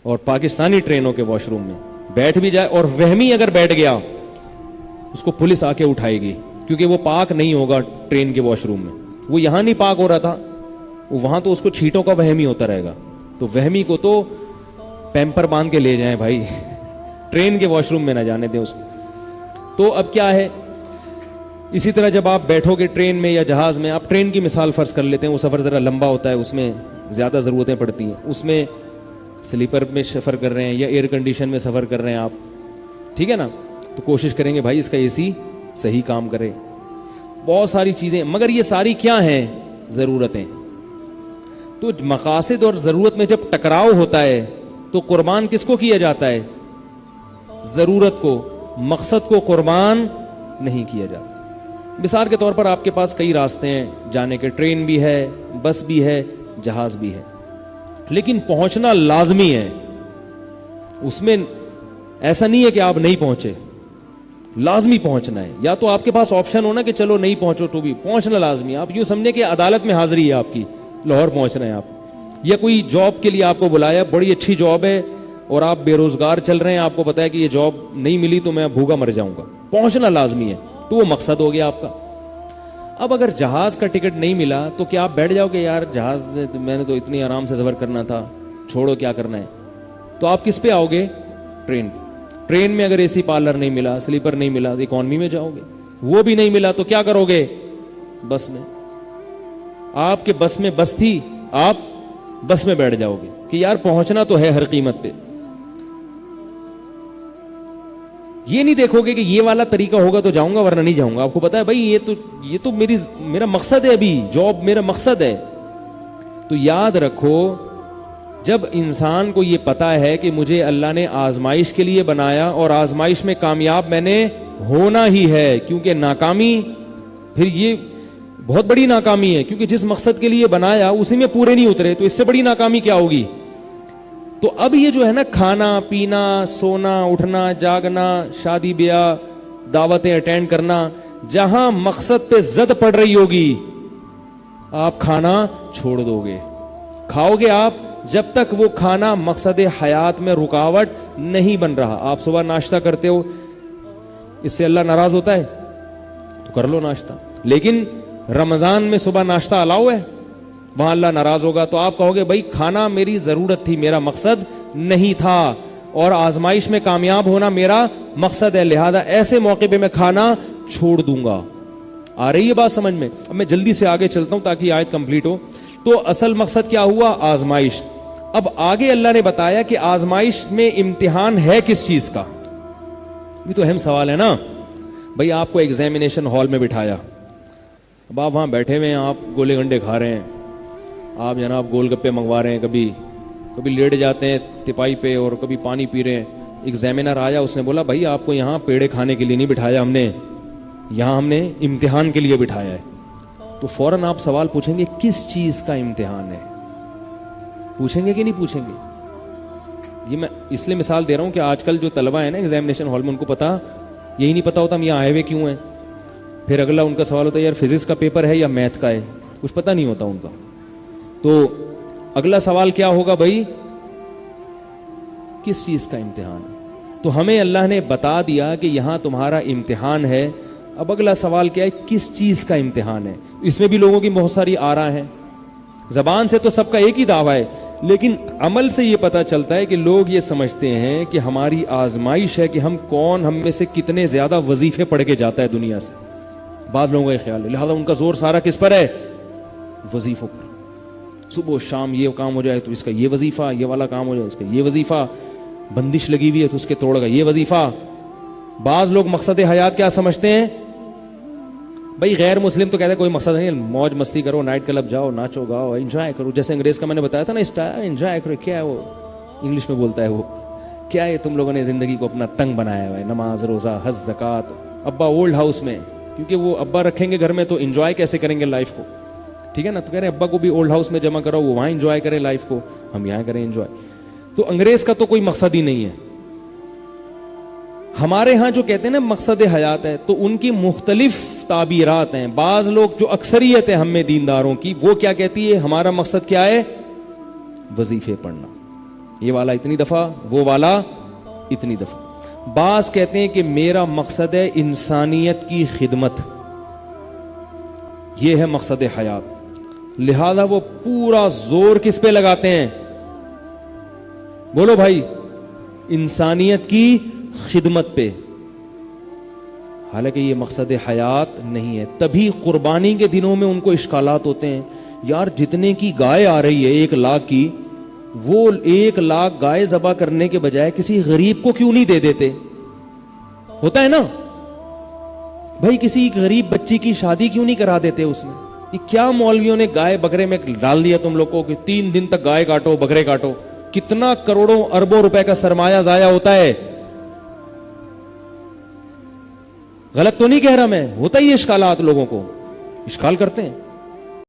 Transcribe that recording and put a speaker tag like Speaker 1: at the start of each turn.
Speaker 1: اور پاکستانی ٹرینوں کے واش روم میں بیٹھ بھی جائے اور وہمی اگر بیٹھ گیا اس کو پولیس آ کے اٹھائے گی، کیونکہ وہ پاک نہیں ہوگا ٹرین کے واش روم میں. وہ یہاں نہیں پاک ہو رہا تھا، وہاں تو اس کو چھینٹوں کا وہمی ہوتا رہے گا. تو وہمی کو تو پیمپر باندھ کے لے جائیں بھائی، ٹرین کے واش روم میں نہ جانے دیں اس کو. تو اب کیا ہے، اسی طرح جب آپ بیٹھو گے ٹرین میں یا جہاز میں، آپ ٹرین کی مثال فرض کر لیتے ہیں، وہ سفر ذرا لمبا ہوتا ہے، اس میں زیادہ ضرورتیں پڑتی ہیں. اس میں سلیپر میں سفر کر رہے ہیں یا ایئر کنڈیشن میں سفر کر رہے ہیں آپ، ٹھیک ہے نا، تو کوشش کریں گے بھائی اس کا اے سی صحیح کام کرے. بہت ساری چیزیں، مگر یہ ساری کیا ہیں؟ ضرورتیں. تو مقاصد اور ضرورت میں جب ٹکراؤ ہوتا ہے تو قربان کس کو کیا جاتا ہے؟ ضرورت کو. مقصد کو قربان نہیں کیا جاتا. مثال کے طور پر آپ کے پاس کئی راستے ہیں جانے کے، ٹرین بھی ہے، بس بھی ہے، جہاز بھی ہے، لیکن پہنچنا لازمی ہے. اس میں ایسا نہیں ہے کہ آپ نہیں پہنچے، لازمی پہنچنا ہے. یا تو آپ کے پاس آپشن ہونا کہ چلو نہیں پہنچو تو بھی پہنچنا لازمی ہے. آپ یوں سمجھیں کہ عدالت میں حاضری ہے آپ کی، لاہور پہنچ رہے ہیں آپ، یا کوئی جاب کے لیے آپ کو بلایا، بڑی اچھی جاب ہے اور آپ بے روزگار چل رہے ہیں، آپ کو پتا ہے کہ یہ جاب نہیں ملی تو میں بھوکا مر جاؤں گا، پہنچنا لازمی ہے، تو وہ مقصد ہو گیا آپ کا. اب اگر جہاز کا ٹکٹ نہیں ملا تو کیا آپ بیٹھ جاؤ گے یار جہاز میں نے تو اتنی آرام سے سفر کرنا تھا، چھوڑو کیا کرنا ہے؟ تو آپ کس پہ آؤ گے؟ ٹرین. ٹرین میں اگر اے سی پارلر نہیں ملا، سلیپر نہیں ملا تو اکانومی میں جاؤ گے. وہ بھی نہیں ملا تو کیا کرو گے؟ بس میں. آپ کے بس میں بس تھی، آپ بس میں بیٹھ جاؤ گے کہ یار پہنچنا تو ہے ہر قیمت پہ. یہ نہیں دیکھو گے کہ یہ والا طریقہ ہوگا تو جاؤں گا ورنہ نہیں جاؤں گا. آپ کو پتا ہے بھائی یہ تو میرا مقصد ہے، ابھی جاب میرا مقصد ہے. تو یاد رکھو، جب انسان کو یہ پتا ہے کہ مجھے اللہ نے آزمائش کے لیے بنایا اور آزمائش میں کامیاب میں نے ہونا ہی ہے، کیونکہ ناکامی پھر یہ بہت بڑی ناکامی ہے، کیونکہ جس مقصد کے لیے بنایا اسی میں پورے نہیں اترے تو اس سے بڑی ناکامی کیا ہوگی. تو اب یہ جو ہے نا کھانا پینا، سونا اٹھنا جاگنا، شادی بیاہ، دعوتیں اٹینڈ کرنا، جہاں مقصد پہ زد پڑ رہی ہوگی آپ کھانا چھوڑ دو گے. کھاؤ گے آپ جب تک وہ کھانا مقصد حیات میں رکاوٹ نہیں بن رہا. آپ صبح ناشتہ کرتے ہو، اس سے اللہ ناراض ہوتا ہے تو کر لو ناشتہ، لیکن رمضان میں صبح ناشتہ الاؤ ہے، وہاں اللہ ناراض ہوگا. تو آپ کہو گے بھائی کھانا میری ضرورت تھی، میرا مقصد نہیں تھا، اور آزمائش میں کامیاب ہونا میرا مقصد ہے، لہذا ایسے موقع پہ میں کھانا چھوڑ دوں گا. آ رہی ہے بات سمجھ میں؟ اب میں جلدی سے آگے چلتا ہوں تاکہ آیت کمپلیٹ ہو. تو اصل مقصد کیا ہوا؟ آزمائش. اب آگے اللہ نے بتایا کہ آزمائش میں امتحان ہے کس چیز کا. یہ تو اہم سوال ہے نا بھائی. آپ کو ایگزامینیشن ہال میں بٹھایا، اب آپ وہاں بیٹھے ہوئے ہیں، آپ گولے گنڈے کھا رہے ہیں، آپ جناب گول گپے منگوا رہے ہیں، کبھی لیٹ جاتے ہیں تپائی پہ اور کبھی پانی پی رہے ہیں. ایگزامینر آیا، اس نے بولا بھائی آپ کو یہاں پیڑے کھانے کے لیے نہیں بٹھایا ہم نے، یہاں ہم نے امتحان کے لیے بٹھایا ہے. تو فوراً آپ سوال پوچھیں گے کس چیز کا امتحان ہے؟ پوچھیں گے کہ نہیں پوچھیں گے؟ یہ میں اس لیے مثال دے رہا ہوں کہ آج کل جو طلبہ ہیں نا ایگزامینیشن ہال میں، ان کو پتا یہی نہیں پتا ہوتا ہم یہاں آئے ہوئے کیوں ہیں. پھر اگلا ان کا سوال ہوتا ہے یار فزکس کا پیپر ہے یا میتھ کا ہے، کچھ پتا نہیں ہوتا ان کا. تو اگلا سوال کیا ہوگا بھائی؟ کس چیز کا امتحان ہے؟ تو ہمیں اللہ نے بتا دیا کہ یہاں تمہارا امتحان ہے. اب اگلا سوال کیا ہے؟ کس چیز کا امتحان ہے؟ اس میں بھی لوگوں کی بہت ساری آراء ہیں. زبان سے تو سب کا ایک ہی دعویٰ ہے، لیکن عمل سے یہ پتا چلتا ہے کہ لوگ یہ سمجھتے ہیں کہ ہماری آزمائش ہے کہ ہم میں سے کتنے زیادہ وظیفے پڑھ کے جاتا ہے دنیا سے. بعض لوگوں کا خیال ہے، لہذا ان کا زور سارا کس پر ہے؟ وظیفوں پر. صبح و شام یہ کام ہو جائے تو اس کا یہ وظیفہ، یہ والا کام ہو جائے اس کا یہ وظیفہ، بندش لگی ہوئی ہے تو اس کے توڑ کا یہ وظیفہ. بعض لوگ مقصد حیات کیا سمجھتے ہیں؟ بھائی غیر مسلم تو کہتے ہیں کوئی مقصد نہیں، موج مستی کرو، نائٹ کلب جاؤ، ناچو گاؤ، انجوائے کرو. جیسے انگریز کا میں نے بتایا تھا نا اسٹائل، انجوائے کرو. کیا ہے وہ انگلش میں بولتا ہے، وہ کیا ہے؟ تم لوگوں نے زندگی کو اپنا تنگ بنایا ہوا ہے، نماز روزہ حج زکات. ابا اولڈ ہاؤس میں، کیونکہ وہ ابا رکھیں گے گھر میں تو انجوائے کیسے کریں گے لائف کو؟ ٹھیک ہے نا. تو کہہ رہے ہیں ابا کو بھی اولڈ ہاؤس میں جمع کرو، وہ وہاں انجوائے کریں لائف کو، ہم یہاں کریں انجوائے. تو انگریز کا تو کوئی مقصد ہی نہیں ہے. ہمارے ہاں جو کہتے ہیں نا مقصد حیات ہے، تو ان کی مختلف تعبیرات ہیں. بعض لوگ جو اکثریت ہے ہم میں دینداروں کی، وہ کیا کہتی ہے؟ ہمارا مقصد کیا ہے؟ وظیفے پڑھنا. یہ والا اتنی دفعہ، وہ والا اتنی دفعہ. بعض کہتے ہیں کہ میرا مقصد ہے انسانیت کی خدمت، یہ ہے مقصد حیات، لہذا وہ پورا زور کس پہ لگاتے ہیں؟ بولو بھائی، انسانیت کی خدمت پہ. حالانکہ یہ مقصد حیات نہیں ہے. تبھی قربانی کے دنوں میں ان کو اشکالات ہوتے ہیں، یار جتنے کی گائے آ رہی ہے 1 لاکھ کی، وہ 1 لاکھ گائے ذبح کرنے کے بجائے کسی غریب کو کیوں نہیں دے دیتے؟ ہوتا ہے نا بھائی، کسی غریب بچی کی شادی کیوں نہیں کرا دیتے اس میں؟ یہ کیا مولویوں نے گائے بکرے میں ڈال دیا تم لوگ کو کہ 3 دن تک گائے کاٹو بکرے کاٹو؟ کتنا کروڑوں اربوں روپے کا سرمایہ ضائع ہوتا ہے. غلط تو نہیں کہہ رہا میں، ہوتا ہی اشکالات، لوگوں کو اشکال کرتے ہیں.